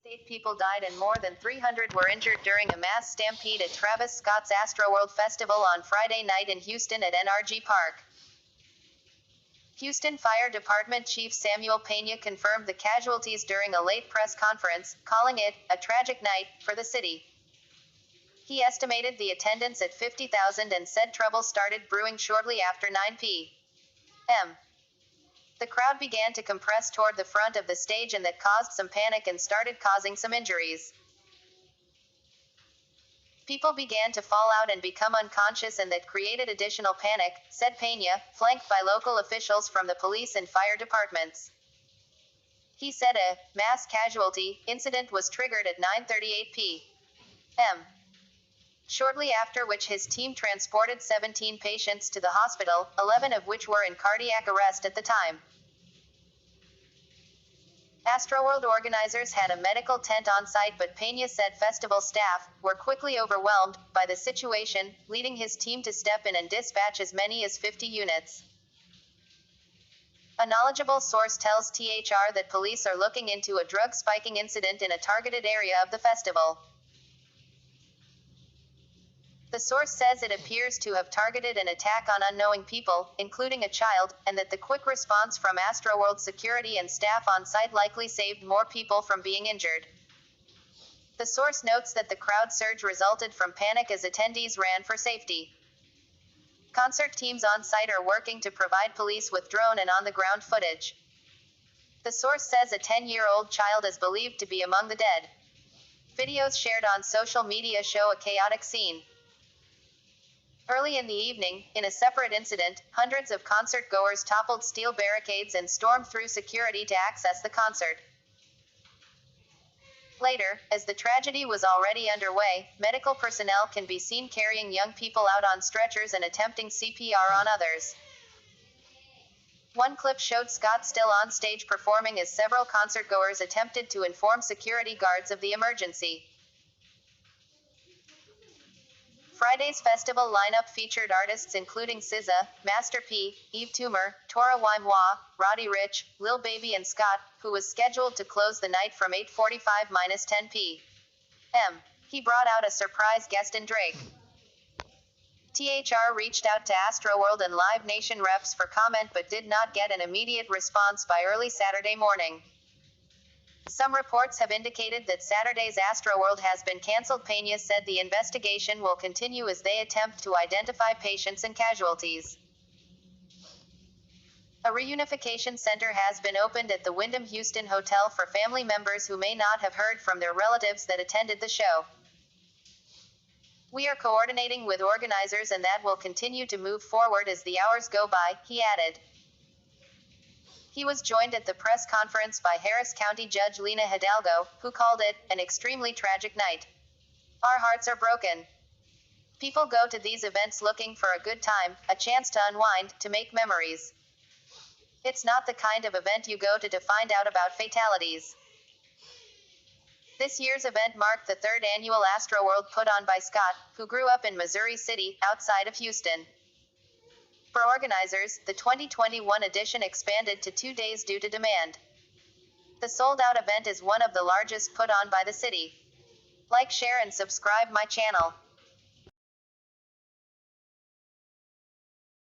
8 people died and more than 300 were injured during a mass stampede at Travis Scott's Astroworld Festival on Friday night in Houston at NRG Park. Houston Fire Department Chief Samuel Peña confirmed the casualties during a late press conference, calling it a tragic night for the city. He estimated the attendance at 50,000 and said trouble started brewing shortly after 9 p.m. The crowd began to compress toward the front of the stage, and that caused some panic and started causing some injuries. People began to fall out and become unconscious, and that created additional panic, said Peña, flanked by local officials from the police and fire departments. He said a mass casualty incident was triggered at 9:38 p.m. Shortly after which his team transported 17 patients to the hospital, 11 of which were in cardiac arrest at the time. Astroworld organizers had a medical tent on site, but Peña said festival staff were quickly overwhelmed by the situation, leading his team to step in and dispatch as many as 50 units. A knowledgeable source tells THR that police are looking into a drug spiking incident in a targeted area of the festival. The source says it appears to have targeted an attack on unknowing people, including a child, and that the quick response from Astroworld security and staff on site likely saved more people from being injured. The source notes that the crowd surge resulted from panic as attendees ran for safety. Concert teams on site are working to provide police with drone and on-the-ground footage. The source says a 10-year-old child is believed to be among the dead. Videos shared on social media show a chaotic scene. Early in the evening, in a separate incident, hundreds of concert-goers toppled steel barricades and stormed through security to access the concert. Later, as the tragedy was already underway, medical personnel can be seen carrying young people out on stretchers and attempting CPR on others. One clip showed Scott still on stage performing as several concert-goers attempted to inform security guards of the emergency. Friday's festival lineup featured artists including SZA, Master P, Eve Toomer, Tora Waimwa, Roddy Ricch, Lil Baby and Scott, who was scheduled to close the night from 8:45–10 p.m. He brought out a surprise guest in Drake. THR reached out to Astroworld and Live Nation reps for comment but did not get an immediate response by early Saturday morning. Some reports have indicated that Saturday's Astroworld has been canceled. Peña said the investigation will continue as they attempt to identify patients and casualties. A reunification center has been opened at the Wyndham Houston Hotel for family members who may not have heard from their relatives that attended the show. We are coordinating with organizers, and that will continue to move forward as the hours go by, he added. He was joined at the press conference by Harris County Judge Lena Hidalgo, who called it an extremely tragic night. Our hearts are broken. People go to these events looking for a good time, a chance to unwind, to make memories. It's not the kind of event you go to find out about fatalities. This year's event marked the third annual Astroworld put on by Scott, who grew up in Missouri City, outside of Houston. For organizers, the 2021 edition expanded to 2 days due to demand. The sold-out event is one of the largest put on by the city. Like, share and subscribe my channel.